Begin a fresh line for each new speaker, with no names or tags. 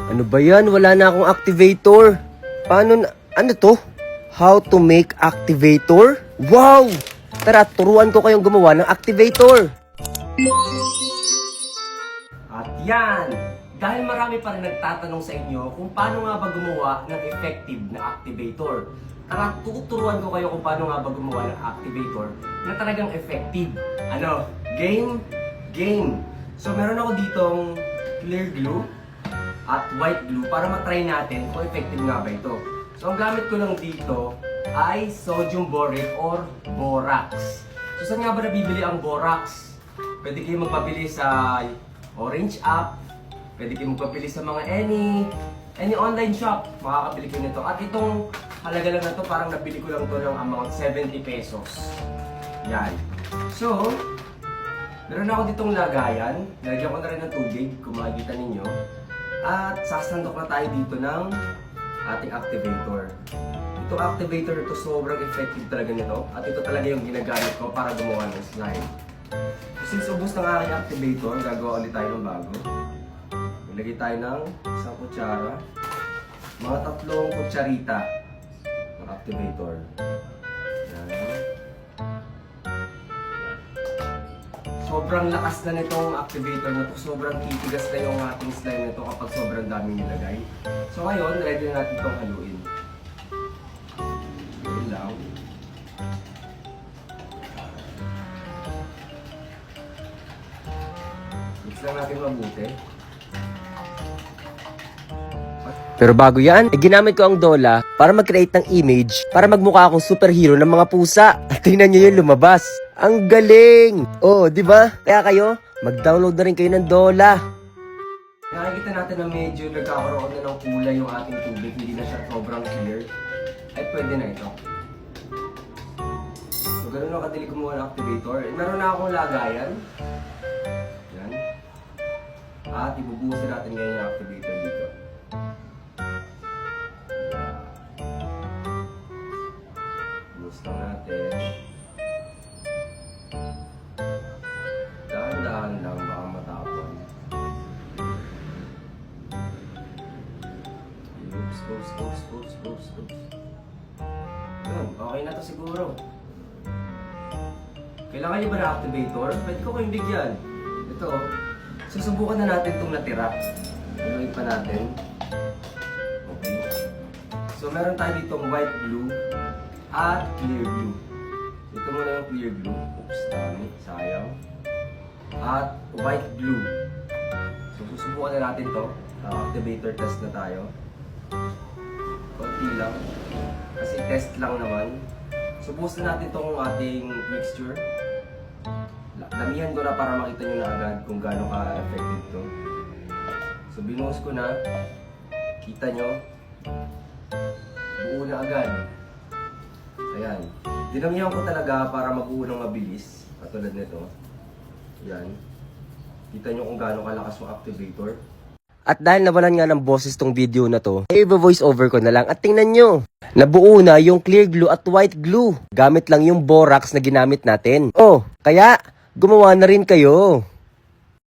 Ano ba yan? Wala na akong activator. Paano na? Ano to? How to make activator? Wow! Tara, turuan ko kayong gumawa ng activator. At yan! Dahil marami pa rin nagtatanong sa inyo kung paano nga ba gumawa ng effective na activator. Tara, tuturuan ko kayo kung paano nga ba gumawa ng activator na talagang effective. Ano? Game? Game! So meron ako ditong clear glue at white glue para matry natin kung effective nga ba ito. So ang gamit ko lang dito ay sodium borate or borax. So saan nga ba nabibili ang borax? Pwede kayo magpabili sa Orange app, pwede kayo magpabili sa mga any online shop, makakabili kayo nito. At itong halaga lang na to, parang nabili ko lang to ng amount 70 pesos. Yan. So, meron ako ditong lagayan. Nilagyan ko na rin ng tubig, kung makikita ninyo. At sasandok na tayo dito ng ating activator. Itong activator ito, sobrang effective talaga nito. At ito talaga yung ginagamit ko para gumawa ng slime. Since ubos ng aking activator, gagawa ulit tayo ng bago. Ilagay tayo ng isang kutsara. Mga 3 kutsarita ng activator. Yan. Sobrang lakas na nitong activator na to. Sobrang titigas na yung ating slime nito kapag sobrang daming nilagay. So ngayon, ready na natin itong haluin. Yun lang. Mix lang natin mabuti. Pero bago yan, ginamit ko ang Dola para mag-create ng image para magmukha akong superhero ng mga pusa. At tingnan nyo yung lumabas. Ang galing! Oh, di ba? Kaya kayo, mag-download na rin kayo ng Dola. Nakikita natin na medyo nagkakaroon na ng kulay yung ating tubig, hindi na siya sobrang clear. Ay, pwede na ito. So, ganun lang kadali gumawa ng activator. Meron na akong lagayan. Yan. At ibubuhusin natin ngayon yung activator dito. Gusto natin. Dahan-dahan lang, baka matapon. Oops. Yun, okay na to siguro. Kailangan nyo ba na activator? Pwede ko kayong bigyan. Ito, susubukan na natin itong natira. Haluin pa natin. Okay. So meron tayo ditong white glue at clear glue. Ito muna yung clear glue. Oops, dami. Sayang. At white glue. So susubukan na natin to. Activator test na tayo. Konti lang. Kasi test lang naman. Subukan na natin itong ating mixture. Damihan ko na para makita nyo na agad kung gaano ka-effective to. So binuhos ko na. Kita nyo. Buo na agad. Ayan. Dinamihan ko talaga para mabuo ng mabilis. Katulad nito. Ayan. Kita nyo kung gaano kalakas yung activator. At dahil nawalan nga ng boses tong video na to, i-voice over ko na lang at tingnan nyo. Nabuo na yung clear glue at white glue. Gamit lang yung borax na ginamit natin. Oh, kaya gumawa na rin kayo.